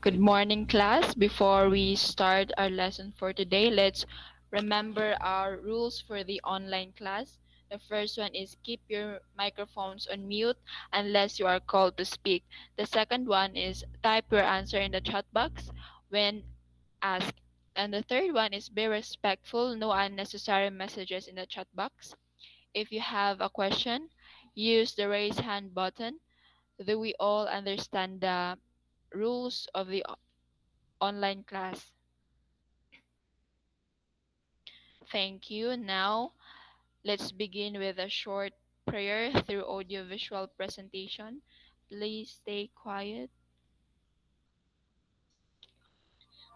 Good morning, class. Before we start our lesson for today, let's remember our rules for the online class. The first one is keep your microphones on mute unless you are called to speak. The second one is type your answer in the chat box when asked. And the third one is be respectful, no unnecessary messages in the chat box. If you have a question, use the raise hand button. Do we all understand the rules of the online class? Thank you. Now, let's begin with a short prayer through audiovisual presentation. Please stay quiet.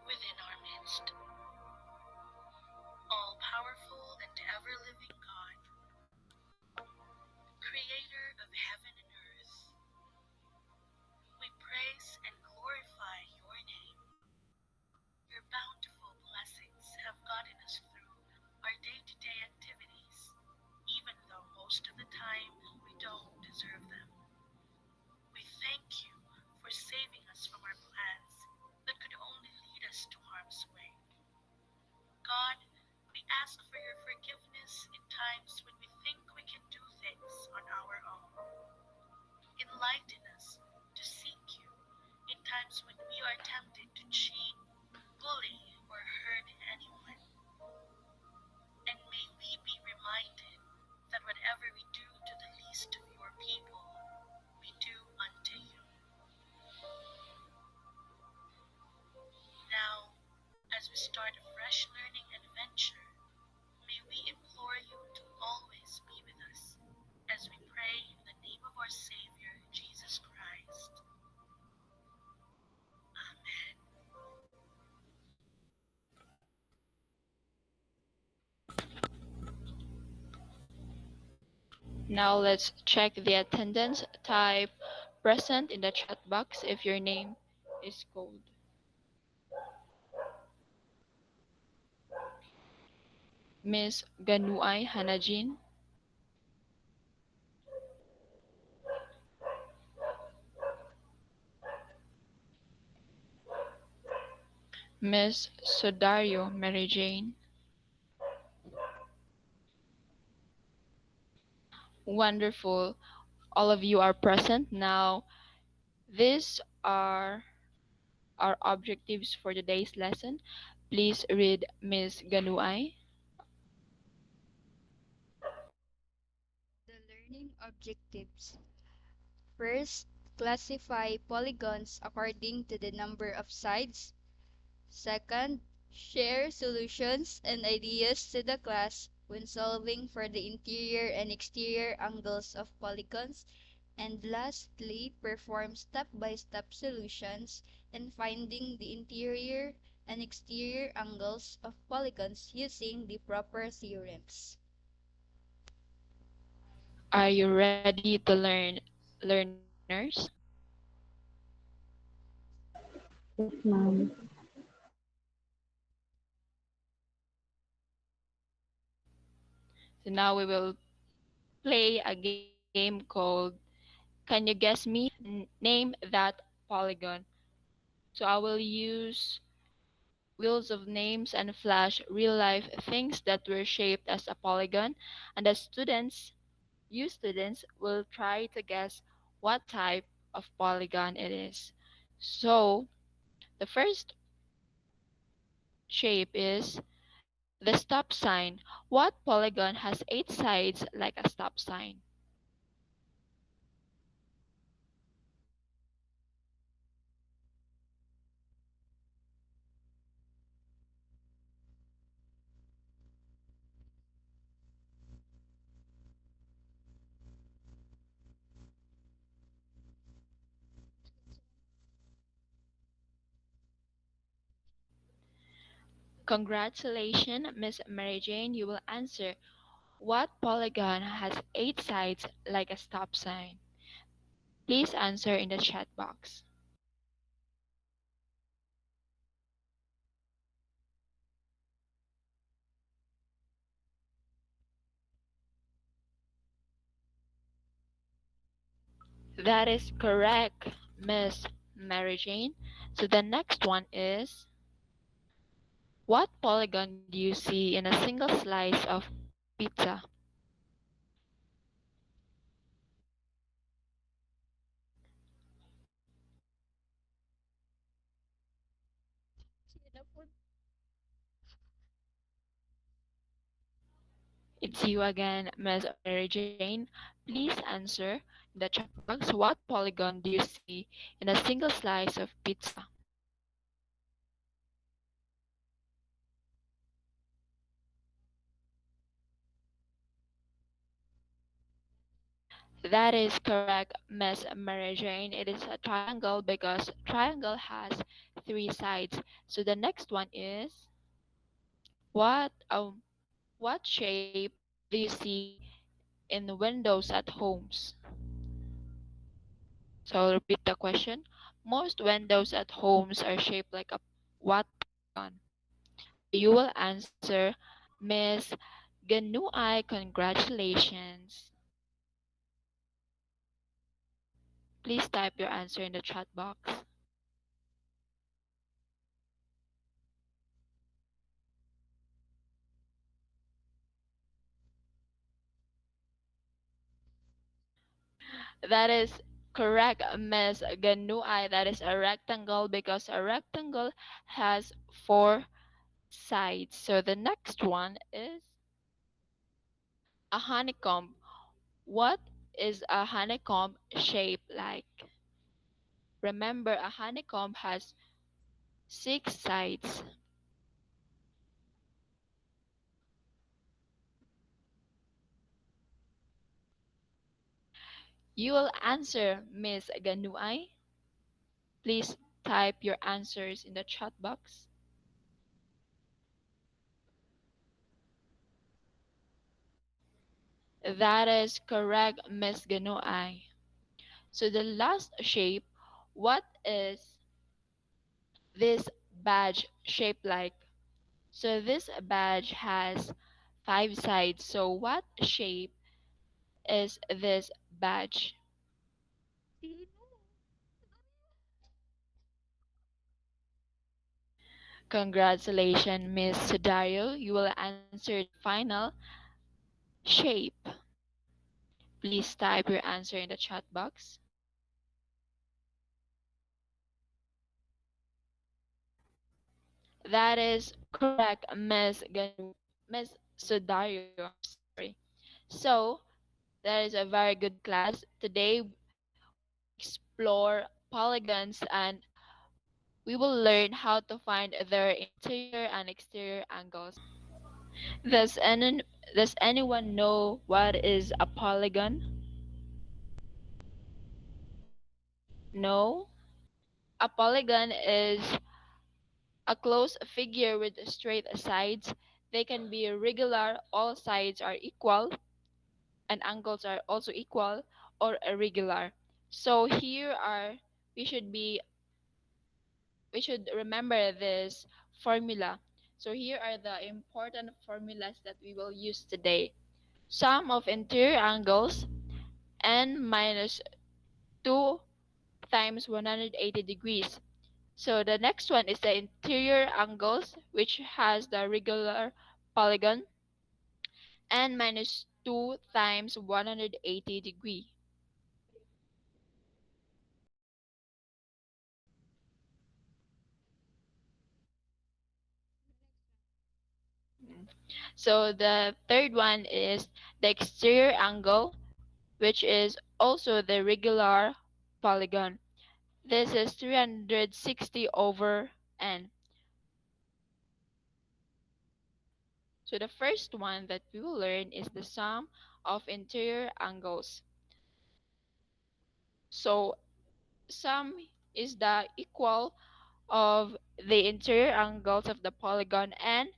Within our midst, all powerful and ever living God, creator of heaven and earth, we praise and glorify your name. Your bountiful blessings have gotten us through our day-to-day activities, even though most of the time we don't deserve them. We thank you for saving us from our plans that could only lead us to harm's way. God, we ask for your forgiveness in times when we think we can do things on our own. Enlighten us to seek you in times when we are tempted to cheat, bully, or hurt anyone. And may we be reminded that whatever we do to the least of your people, we do unto you. Now, as we start a fresh learning adventure, may we implore you to always be with us as we pray in the name of our Savior, Jesus Christ. Amen. Now, let's check the attendance. Type present in the chat box if your name is called. Miss Gano-ay Hanajin, Miss Sodario Mary Jane. Wonderful. All of you are present. Now, these are our objectives for today's lesson. Please read Miss Gano-ay. The learning objectives. First, classify polygons according to the number of sides. Second, share solutions and ideas to the class when solving for the interior and exterior angles of polygons. And lastly, perform step-by-step solutions and finding the interior and exterior angles of polygons using the proper theorems. Are you ready to learn, learners? Yes, ma'am. So now we will play a game called Can You Guess Me? Name that polygon. So I will use wheels of names and flash real life things that were shaped as a polygon, and the students, you students, will try to guess what type of polygon it is. So the first shape is the stop sign. What polygon has 8 sides like a stop sign? Congratulations, Miss Mary Jane. You will answer. What polygon has 8 sides like a stop sign? Please answer in the chat box. That is correct, Miss Mary Jane. So the next one is, what polygon do you see in a single slice of pizza? It's you again, Ms. Mary Jane. Please answer in the chat box, what polygon do you see in a single slice of pizza? That is correct, Miss Mary Jane. It is a triangle because triangle has three sides. So the next one is, what what shape do you see in the windows at homes? So I'll repeat the question. Most windows at homes are shaped like a what polygon? So you will answer, Miss Gano-ay, congratulations. Please type your answer in the chat box. That is correct, Miss Gano-ay. That is a rectangle because a rectangle has four sides. So the next one is a honeycomb. What is a honeycomb shape like? Remember, a honeycomb has six sides. You will answer, Miss Gano-ay. Please type your answers in the chat box. That is correct, Miss Gano-ay. So the last shape, what is this badge shaped like? So this badge has five sides. So what shape is this badge? Congratulations, Miss Sudario. You will answer the final shape. Please type your answer in the chat box. That is correct, Miss Sudario. I'm sorry. So that is a very good class. Today we will explore polygons and we will learn how to find their interior and exterior angles. Does any, does anyone know what is a polygon? No? A polygon is a closed figure with straight sides. They can be regular, all sides are equal, and angles are also equal, or irregular. So here are we should be we should remember this formula. So here are the important formulas that we will use today. Sum of interior angles n minus 2 times 180 degrees. So the next one is the interior angles, which has the regular polygon, n minus 2 times 180 degree. So the third one is the exterior angle, which is also the regular polygon. This is 360 over n. So the first one that we will learn is the sum of interior angles. So sum is the equal of the interior angles of the polygon, and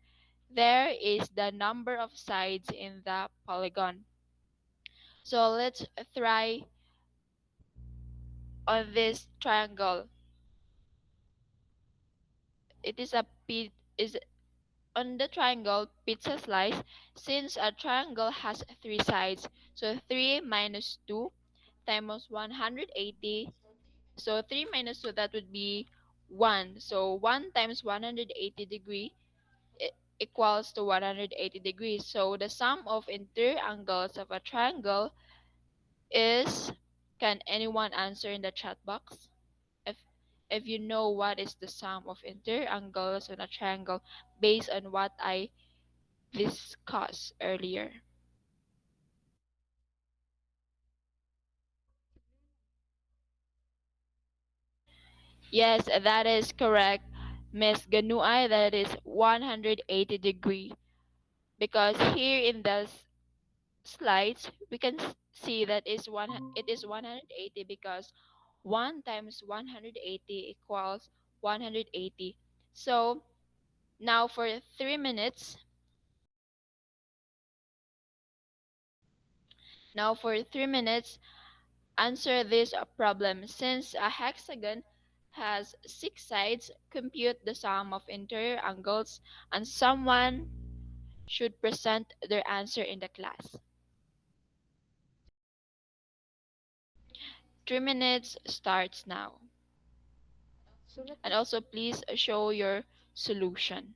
there is the number of sides in the polygon. So let's try on this triangle. It is a is on the triangle pizza slice. Since a triangle has three sides, so 3 minus 2 times 180. So 3 minus 2, that would be 1. So 1 times 180 degree equals to 180 degrees. So the sum of interior angles of a triangle is, can anyone answer in the chat box? If if you know what is the sum of interior angles on a triangle based on what I discussed earlier. Yes, that is correct, Miss Gano-ay. That is 180 degree. Because here in the slides, we can see that it is 180 because 1 times 180 equals 180. So now for 3 minutes, now for 3 minutes, answer this problem. Since a hexagon has 6 sides, compute the sum of interior angles, and someone should present their answer in the class. 3 minutes starts now. Sulat And mo. also please show your solution.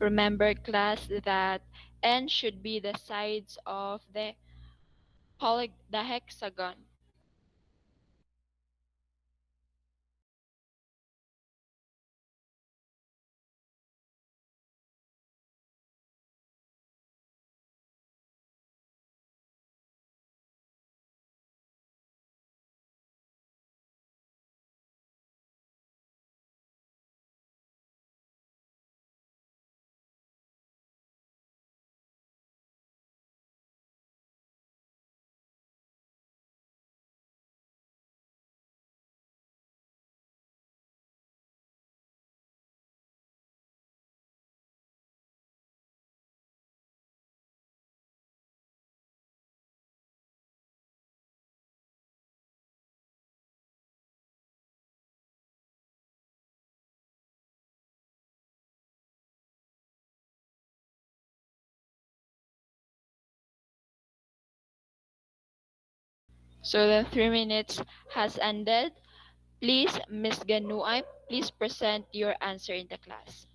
Remember class that n should be the sides of the hexagon. So the 3 minutes has ended. Please, Miss Gano-ay, please present your answer in the class.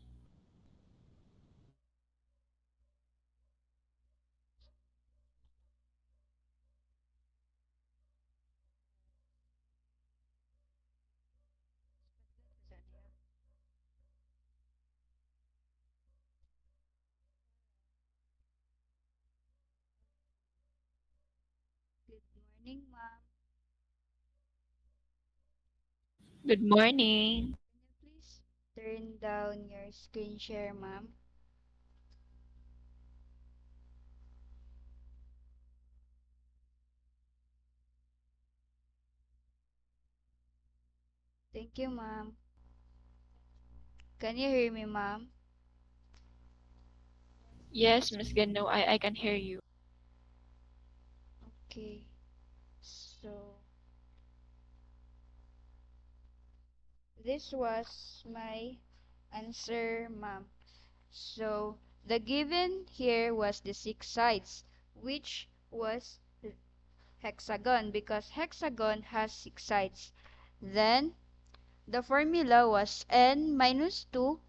Good morning, ma'am. Good morning. Can you please turn down your screen share, ma'am? Thank you, ma'am. Can you hear me, ma'am? Yes, Miss Gano-ay, I can hear you. Okay. So, this was my answer, ma'am. So, the given here was the 6 sides, which was hexagon because hexagon has 6 sides. Then the formula was n minus 2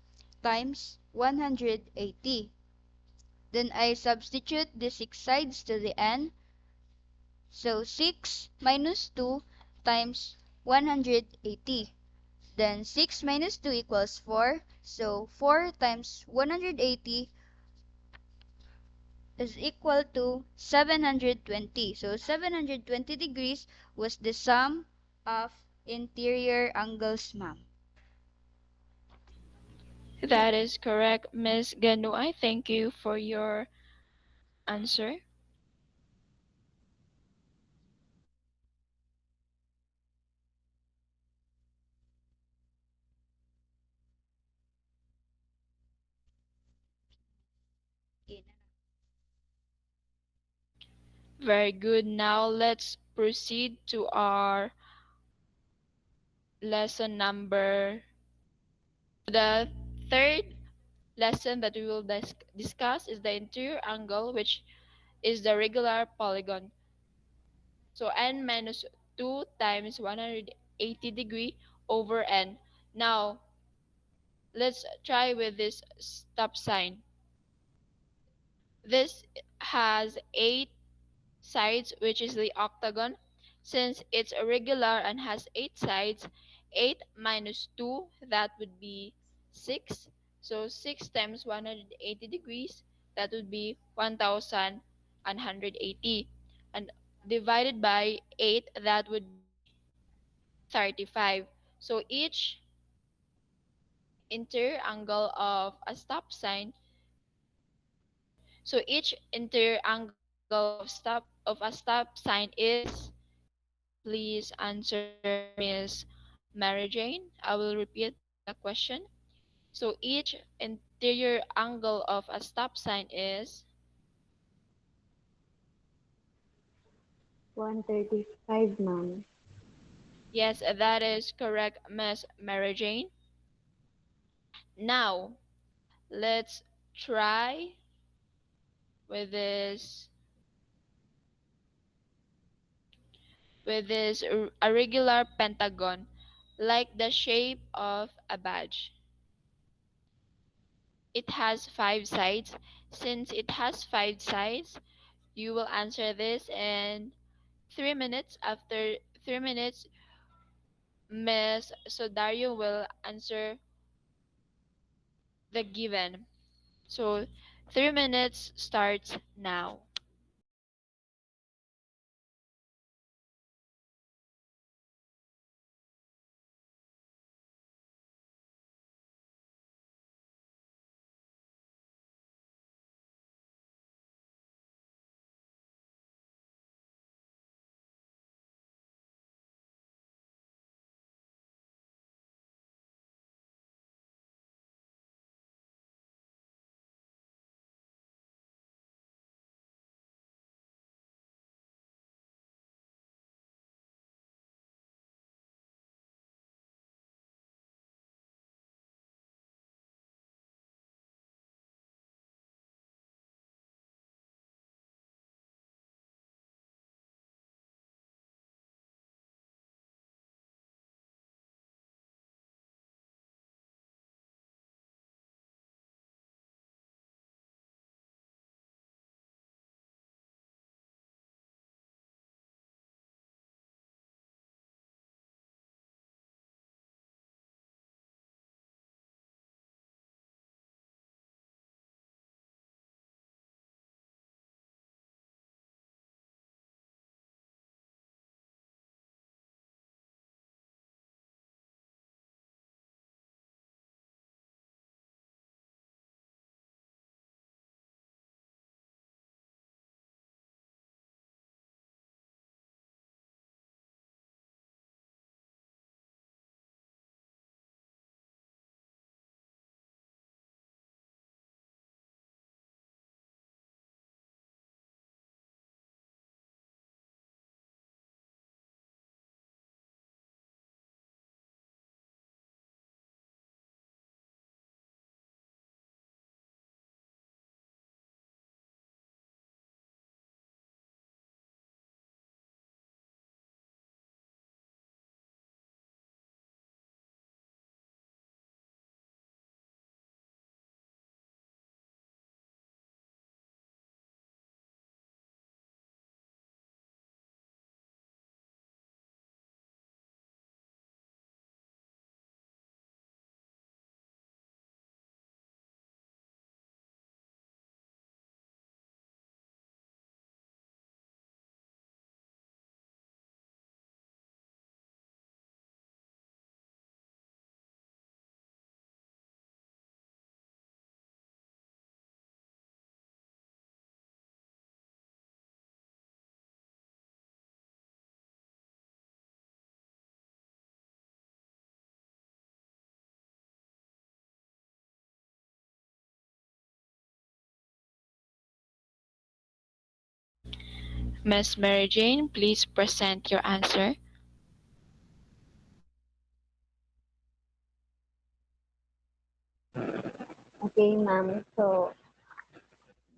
times 180. Then I substitute the 6 sides to the n. So 6 minus 2 times 180. Then 6 minus 2 equals 4. So 4 times 180 is equal to 720. So 720 degrees was the sum of interior angles, ma'am. That is correct, Miss Gano-ay. Thank you for your answer. Very good. Now let's proceed to our lesson number. The third lesson that we will discuss is the interior angle, which is the regular polygon. So n minus 2 times 180 degree over n. Now, let's try with this stop sign. This has 8 sides, which is the octagon. Since it's irregular and has 8 sides, 8 minus 2, that would be 6. So 6 times 180 degrees, that would be 1180. And divided by 8, that would be 35. So interior angle of a stop sign so each interior angle of a stop sign is, please answer, Miss Mary Jane. I will repeat the question. So each interior angle of a stop sign is, 135, ma'am. yes, that is correct, Miss Mary Jane. Now, let's try with this irregular pentagon like the shape of a badge. It has 5 sides. Since it has 5 sides, you will answer this in 3 minutes. After 3 minutes, Miss Sodario will answer the given. So 3 minutes starts now. Miss Mary Jane, please present your answer. Okay, ma'am. So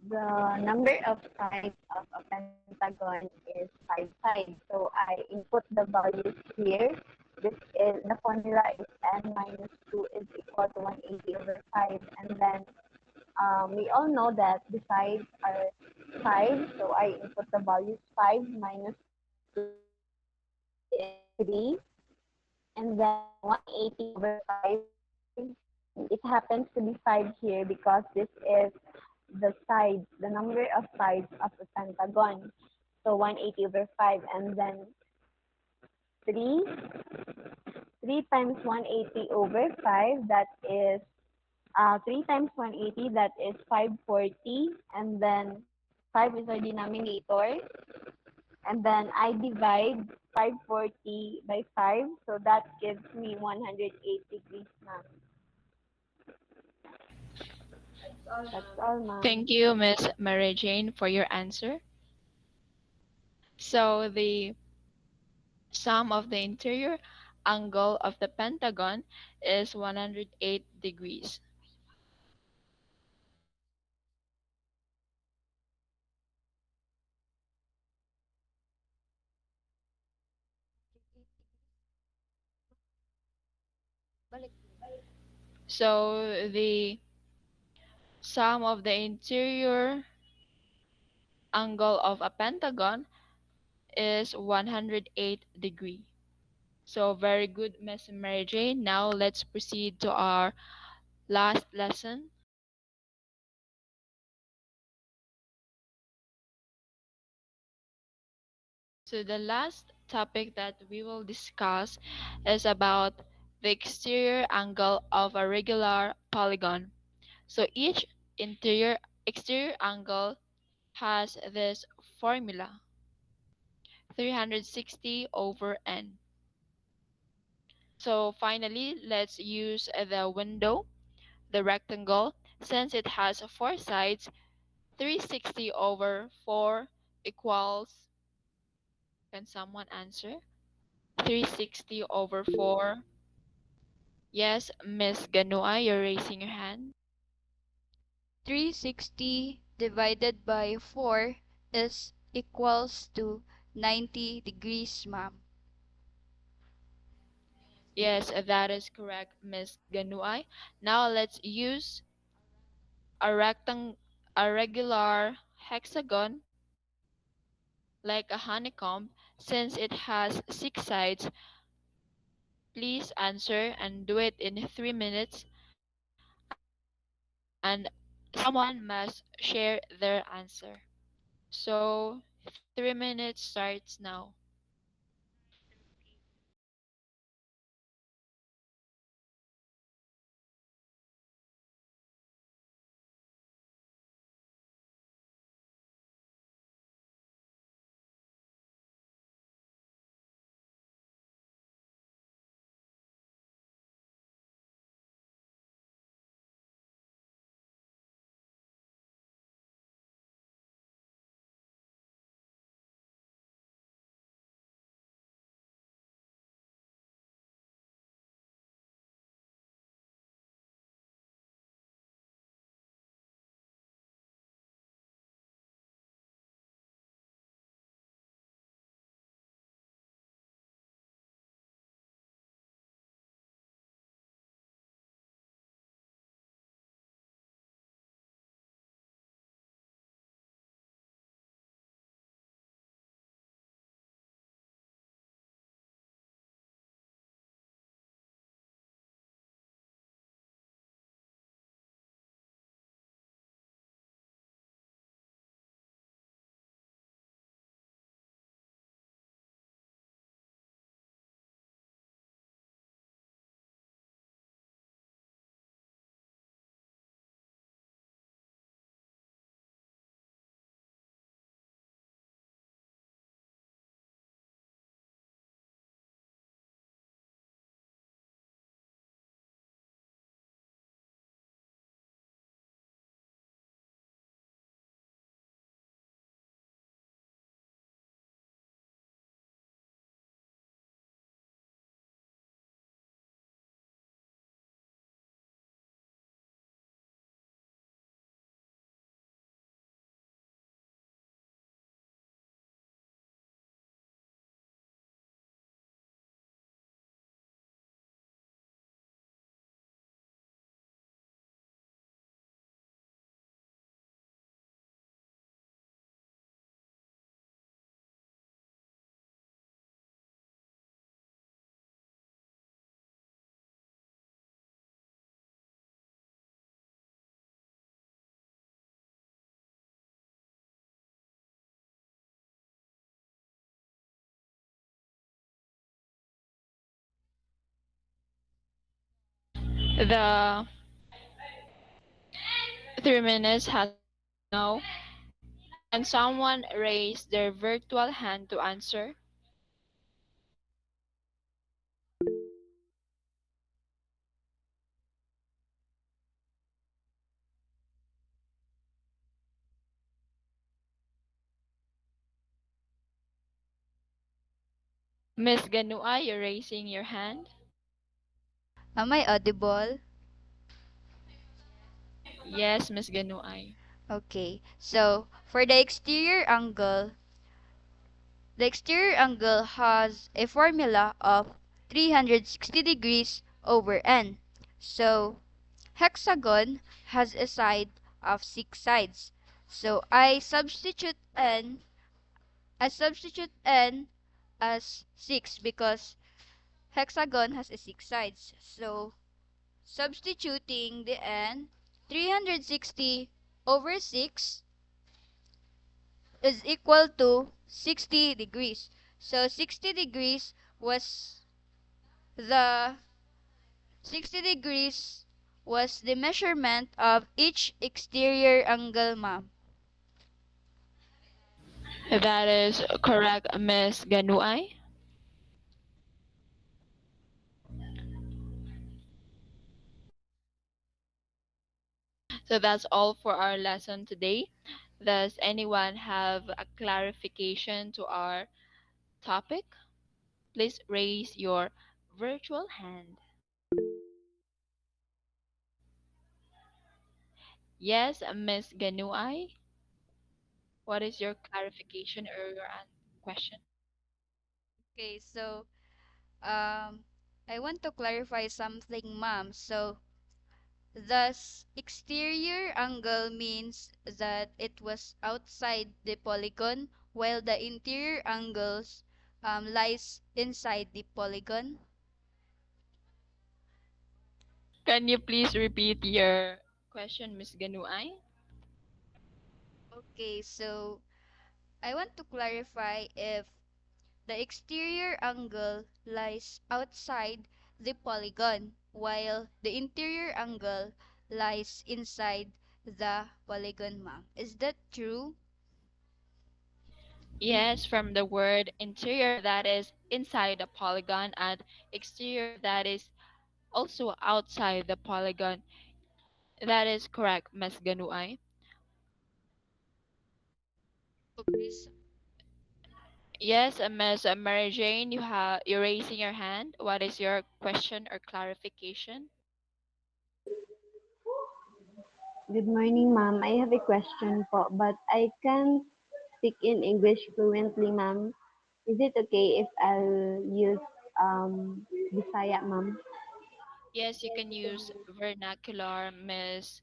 the number of sides of a pentagon is five. So I input the values here. This is the formula is n minus 2 is equal to 180 over 5. And then we all know that the sides are 5. So I input the values 5 minus 2 is 3. And then 180 over 5. It happens to be 5 here because this is the sides, the number of sides of the pentagon. So 180 over 5, and then 3, 3 times 180 over 5, that is 3 times 180, that is 540, and then 5 is our denominator, and then I divide 540 by 5, so that gives me 108 degrees, ma'am. That's all, ma'am. Thank you, Miss Mary Jane, for your answer. So the sum of the interior angle of the pentagon is 108 degrees. Balik. So the sum of the interior angle of a pentagon is 108 degree. So very good, Miss Mary Jane. Now let's proceed to our last lesson. So the last topic that we will discuss is about the exterior angle of a regular polygon. So each interior exterior angle has this formula: 360 over n. So finally, let's use the window, the rectangle, since it has four sides. 360 over 4 equals, can someone answer? 360 over 4. Yes, Miss Gano-ay, you're raising your hand. 360 divided by 4 is equals to 90 degrees, ma'am. Yes, that is correct, Miss Gano-ay. Now let's use a a regular hexagon like a honeycomb. Since it has six sides, please answer and do it in 3 minutes, and someone must share their answer. So 3 minutes starts now. The 3 minutes has started now. Can someone raise their virtual hand to answer? Miss Gano-ay, you're raising your hand. Am I audible? Yes, Miss Gano-ay. Okay. So, for the exterior angle has a formula of 360 degrees over n. So, hexagon has a side of 6 sides. So, I substitute n as 6 because hexagon has a 6 sides. So, substituting the n, 360 over 6 is equal to 60 degrees. So, was the 60 degrees was the measurement of each exterior angle, ma'am. That is correct, Miss Gano-ay. So that's all for our lesson today. Does anyone have a clarification to our topic? Please raise your virtual hand. Yes, Miss Gano-ay. What is your clarification or your question? Okay, so um, I want to clarify something, ma'am. So, thus, exterior angle means that it was outside the polygon, while the interior angles lies inside the polygon. Can you please repeat your question, Miss Gano-ay? Okay, so I want to clarify if the exterior angle lies outside the polygon, while the interior angle lies inside the polygon, ma'am. Is that true? Yes, from the word interior, that is inside the polygon, and exterior, that is also outside the polygon. That is correct, Miss Gano-ay. So please, Yes, Miss Mary Jane, you're raising your hand. What is your question or clarification? Good morning, ma'am. I have a question po, but I can't speak in English fluently, ma'am. Is it okay if I'll use Bisaya, ma'am? Yes, you can use vernacular, Miss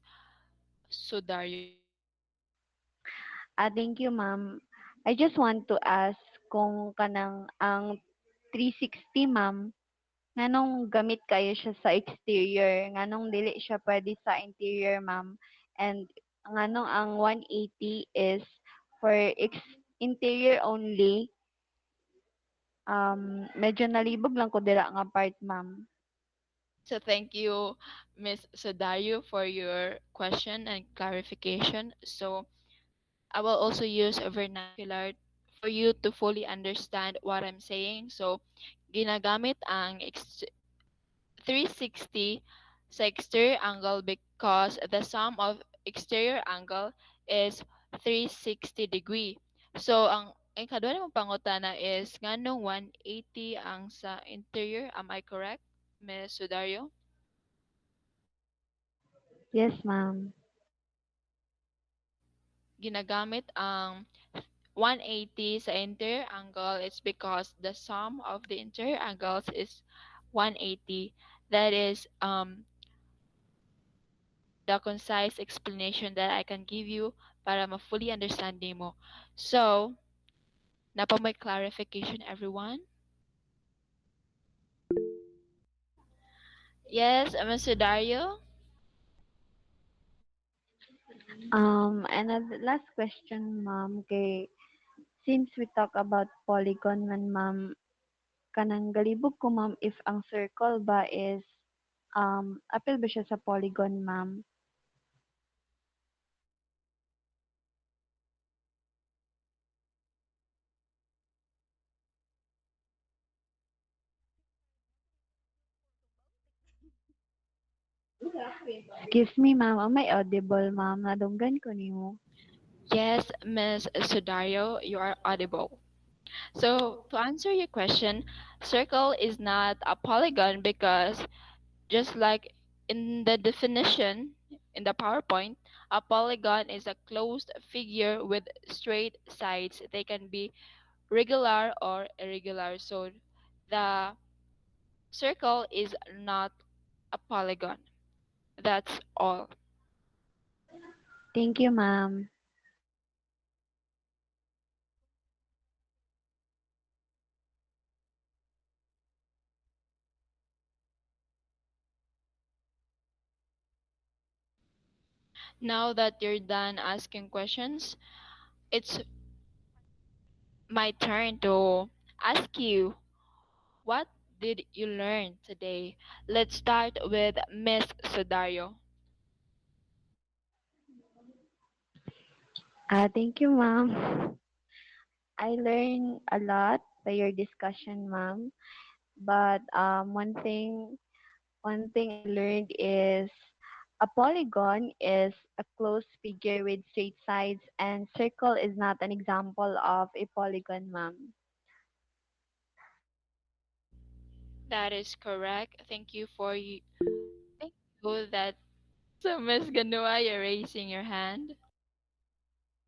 Sudaryo. Thank you, ma'am. I just want to ask kung kanang ang 360, ma'am, nganong gamit kayo siya sa exterior, nganong dili siya pwede sa interior, ma'am. And nganong ang 180 is for interior only. Medyo nalibog lang ko dira nga part, ma'am. So thank you, Miss Sudaryo, for your question and clarification. So I will also use a vernacular for you to fully understand what I'm saying. So ginagamit ang 360 sa exterior angle because the sum of exterior angle is 360 degree. So ang kadua nimong pangutana is nganong 180 ang sa interior. Am I correct, Miss Sudario? Yes, ma'am. Ginagamit ang 180 sa interior angle is because the sum of the interior angles is 180. That is the concise explanation that I can give you para ma-fully understand mo. So, napa may clarification everyone? Yes, Mr. Dario? And the last question, ma'am, kay since we talk about polygon man, ma'am, kanang galibog ko, ma'am, if ang circle ba is Apil ba siya sa Polygon, ma'am? Excuse me, ma'am. Am I audible, ma'am? Nadunggan ko nimo. Yes, Miss Sudario, you are audible. So, to answer your question, circle is not a polygon because just like in the definition in the PowerPoint, a polygon is a closed figure with straight sides. They can be regular or irregular. So, the circle is not a polygon. That's all. Thank you, ma'am. Now that you're done asking questions, it's my turn to ask you, what did you learn today? Let's start with Miss Sudario. Thank you, ma'am. I learned a lot by your discussion, ma'am. But one thing I learned is a polygon is a closed figure with straight sides, and circle is not an example of a polygon, ma'am. That is correct. Thank you for you. Thank you that. So, Miss Gano-ay, you're raising your hand.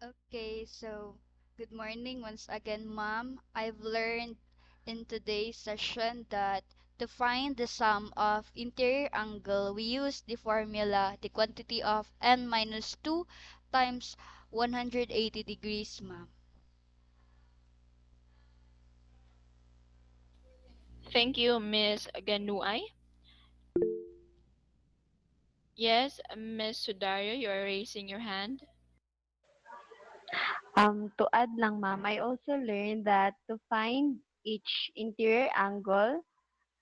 Okay, so good morning once again, ma'am. I've learned in today's session that to find the sum of interior angle, we use the formula, the quantity of n minus 2 times 180 degrees, ma'am. Thank you, Miss Gano-ay. Yes, Miss Sudario, you are raising your hand. To add lang, ma'am, I also learned that to find each interior angle,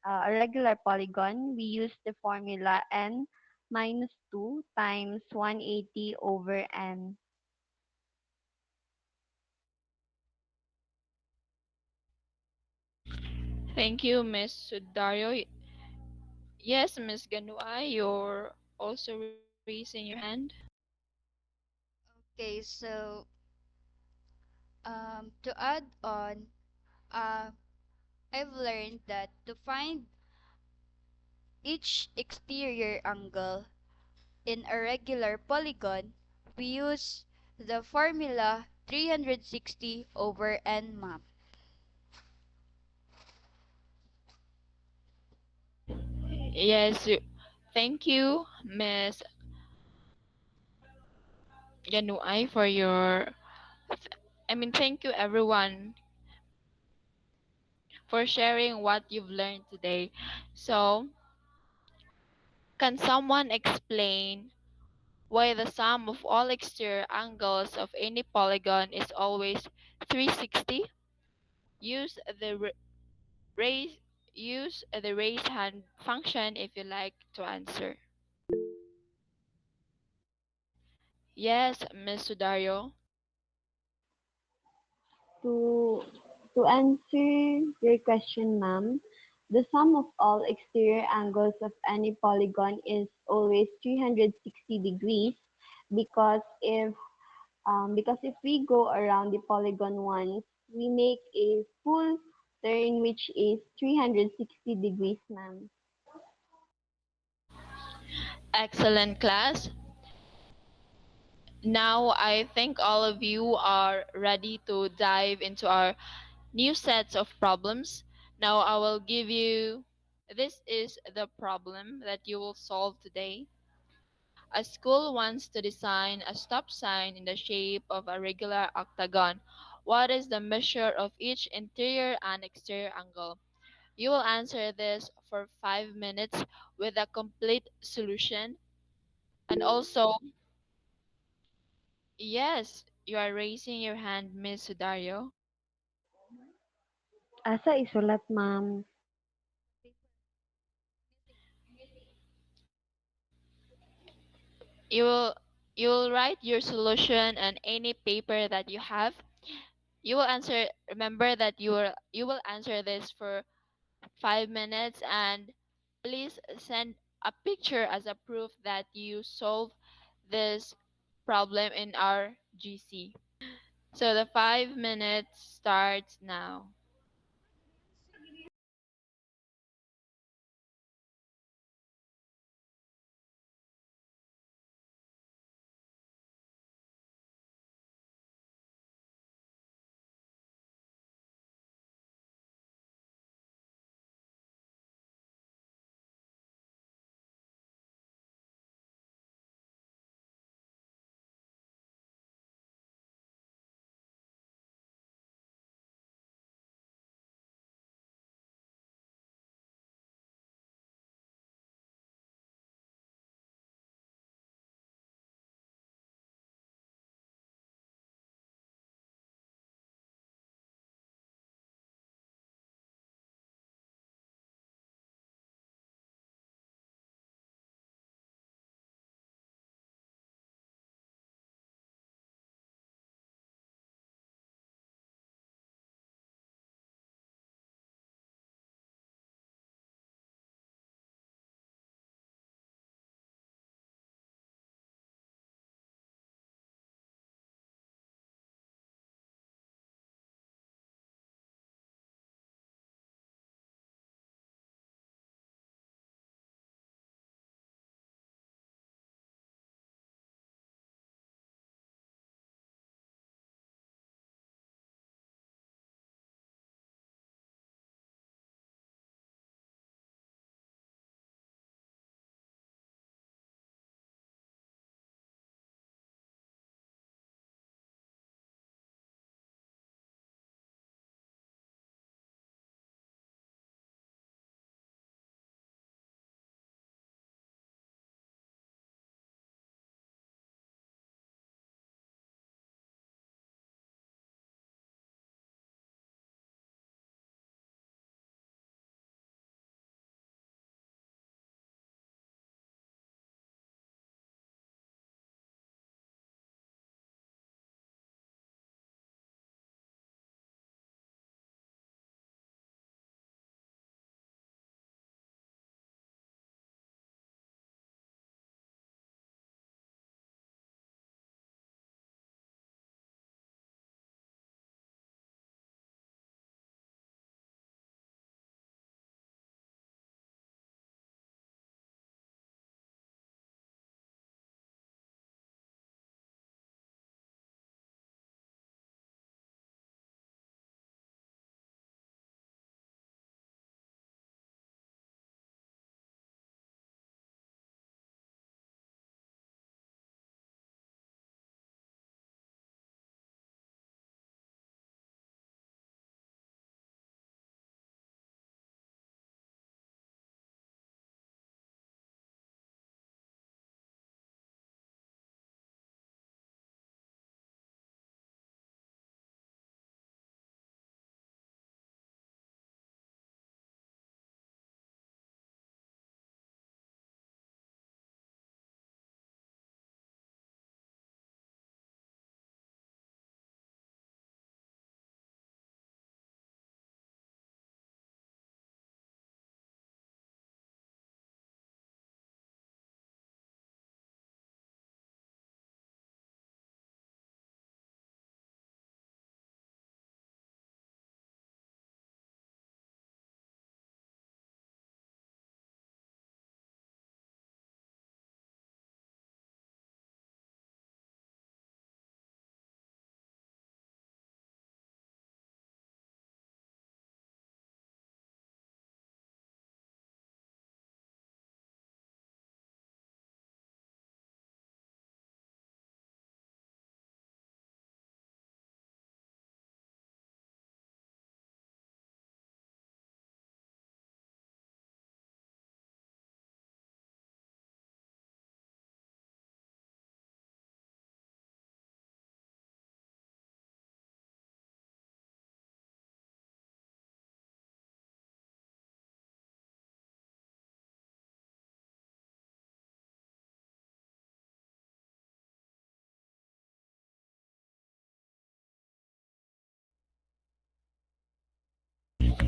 a regular polygon, we use the formula n minus 2 times 180 over n. Thank you, Miss Sudario. Yes, Miss Gano-ay, you're also raising your hand. Okay, so to add on, uh, I've learned that to find each exterior angle in a regular polygon, we use the formula 360 over n, map. Yes, thank you, Miss Gano-ay, for your. Thank you, everyone, for sharing what you've learned today. So, can someone explain why the sum of all exterior angles of any polygon is always 360? Use the raise use the raise hand function if you like to answer. Yes, Miss Sudario. To to answer your question, ma'am, the sum of all exterior angles of any polygon is always 360 degrees because if we go around the polygon once, we make a full turn which is 360 degrees, ma'am. Excellent class. Now I think all of you are ready to dive into our new sets of problems. Now I will give you, this is the problem that you will solve today. A school wants to design a stop sign in the shape of a regular octagon. What is the measure of each interior and exterior angle? You will answer this for 5 minutes with a complete solution. And also, yes, you are raising your hand, Miss Sudario. Asa isulat, ma'am? You will you will write your solution on any paper that you have. You will answer remember that you will answer this for 5 minutes, and please send a picture as a proof that you solve this problem in our GC. So the 5 minutes starts now.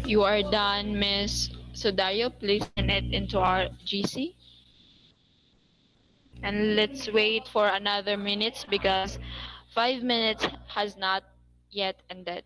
You are done, Miss Sudario. Please send it into our GC. And let's wait for another minutes because 5 minutes has not yet ended.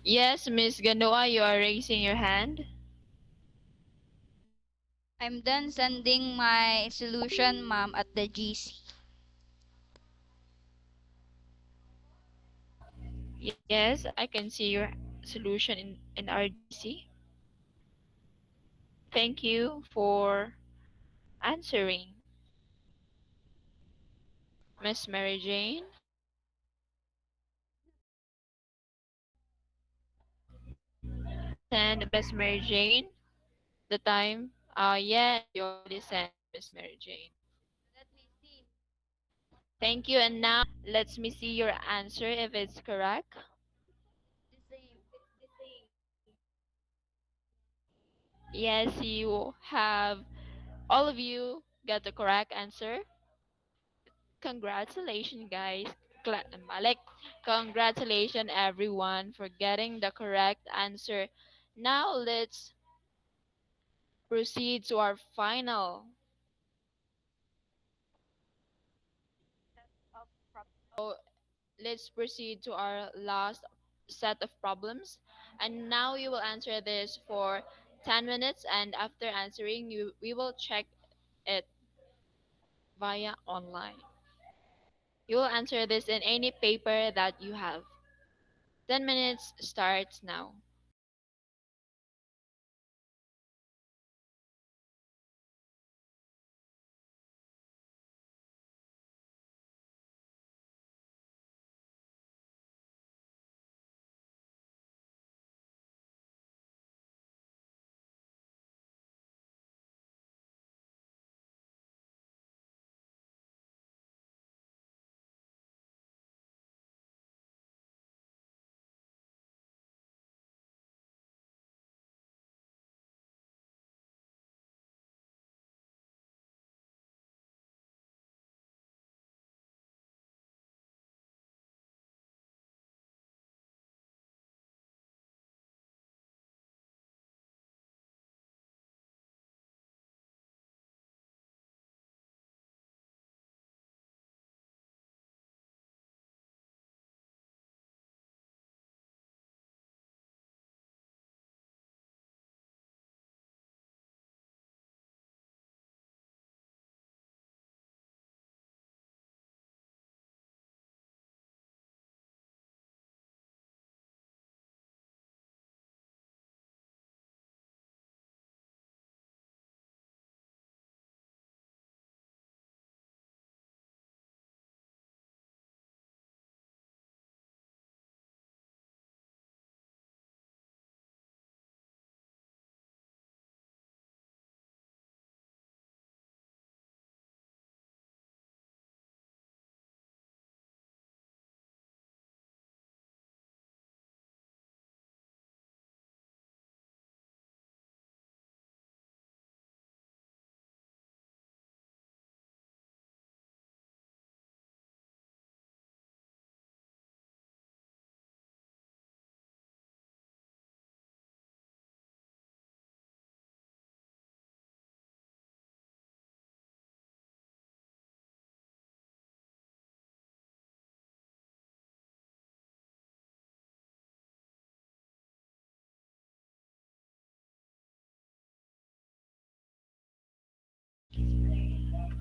Yes, Miss Ganoa, you are raising your hand. I'm done sending my solution, ma'am, at the GC. Yes, I can see your solution in our GC. Thank you for answering. Miss Mary Jane. Send Miss Mary Jane the time. Yes, you already sent Miss Mary Jane. Thank you. And now let me see your answer if it's correct. Yes, you have all of you got the correct answer. Congratulations, guys. Malik. Congratulations, everyone, for getting the correct answer. Now let's proceed to our final. So let's proceed to our last set of problems. And now you will answer this for 10 minutes, and after answering, we will check it via online. You will answer this in any paper that you have. 10 minutes starts now.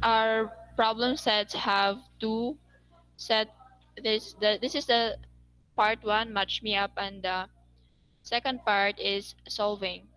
Our problem sets have two set. This is the part one, match me up, and the second part is solving.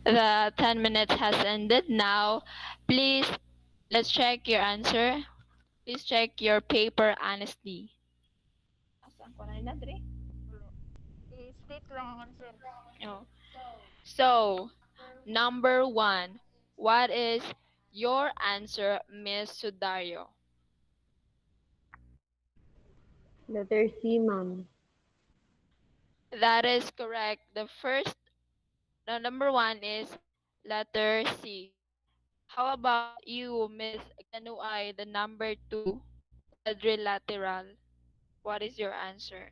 The 10 minutes has ended. Now, please, let's check your answer. Please check your paper honestly. Asan ko na yun, Dre? I-state lang ang answer. Oh. So, number one, what is your answer, Miss Sudario? Letter C, ma'am. That is correct. The number one is letter C. How about you, Miss Gano-ay, the number two, quadrilateral? What is your answer?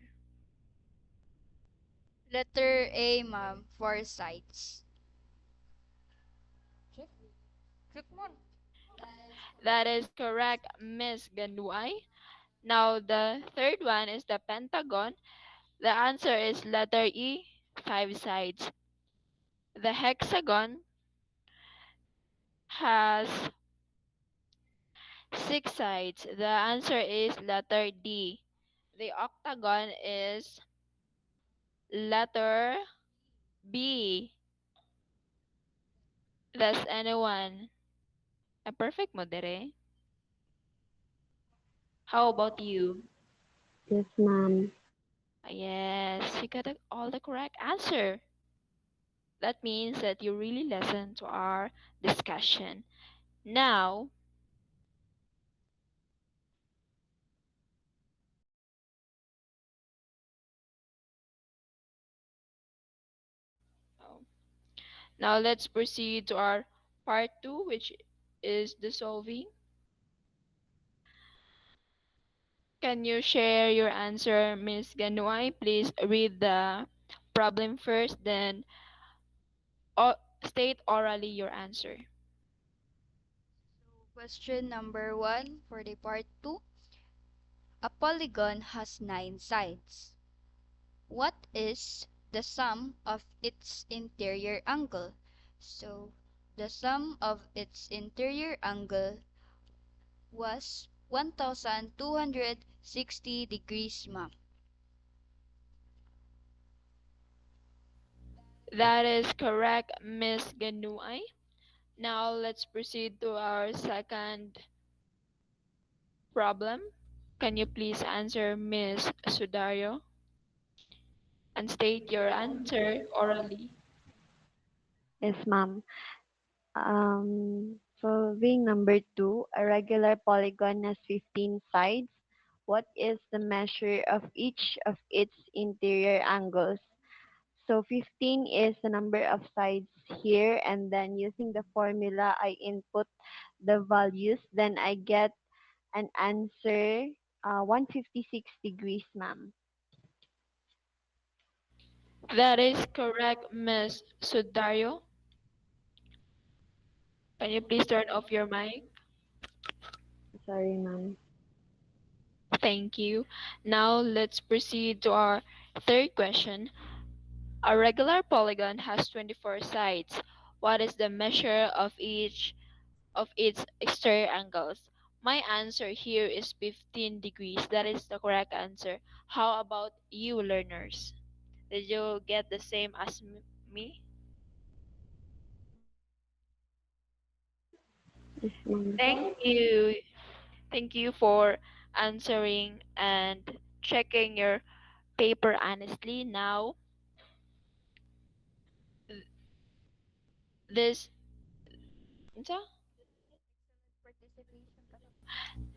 Letter A, ma'am, 4 sides. Check. Check mo. That is correct, Miss Gano-ay. Now, the third one is the pentagon. The answer is letter E, 5 sides. The hexagon has 6 sides. The answer is letter D. The octagon is letter B. Does anyone? A perfect mo, dire? How about you? Yes, ma'am. Yes, you got all the correct answer. That means that you really listen to our discussion. Now, oh, now let's proceed to our part two, which is the solving. Can you share your answer, Miss Ganuay? Please read the problem first, then state orally your answer. So, question number 1 for the part 2. A polygon has 9 sides. What is the sum of its interior angle? So, the sum of its interior angle was 1260 degrees, ma'am. That is correct, Miss Ganuay. Now let's proceed to our second problem. Can you please answer, Miss Sudario, and state your answer orally? Yes, ma'am. Solving number two, a regular polygon has 15 sides. What is the measure of each of its interior angles? So 15 is the number of sides here, and then using the formula, I input the values, then I get an answer, 156 degrees, ma'am. That is correct, Miss Sudario. Can you please turn off your mic? Sorry, ma'am. Thank you. Now let's proceed to our third question. A regular polygon has 24 sides. What is the measure of each of its exterior angles? My answer here is 15 degrees. That is the correct answer. How about you, learners? Did you get the same as me? Yes, ma'am. Thank you. Thank you for answering and checking your paper honestly. Now, th- this. Unsa? Participation ka lang.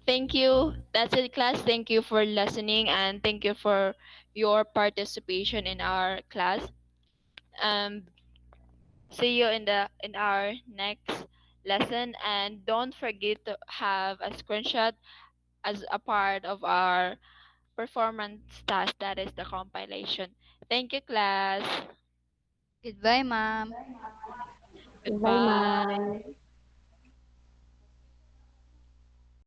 Thank you. That's it, class. Thank you for listening and thank you for your participation in our class. Um, See you in our next lesson, and don't forget to have a screenshot as a part of our performance task, that is the compilation. Thank you, class. Goodbye, ma'am. Bye, Goodbye. ma'am.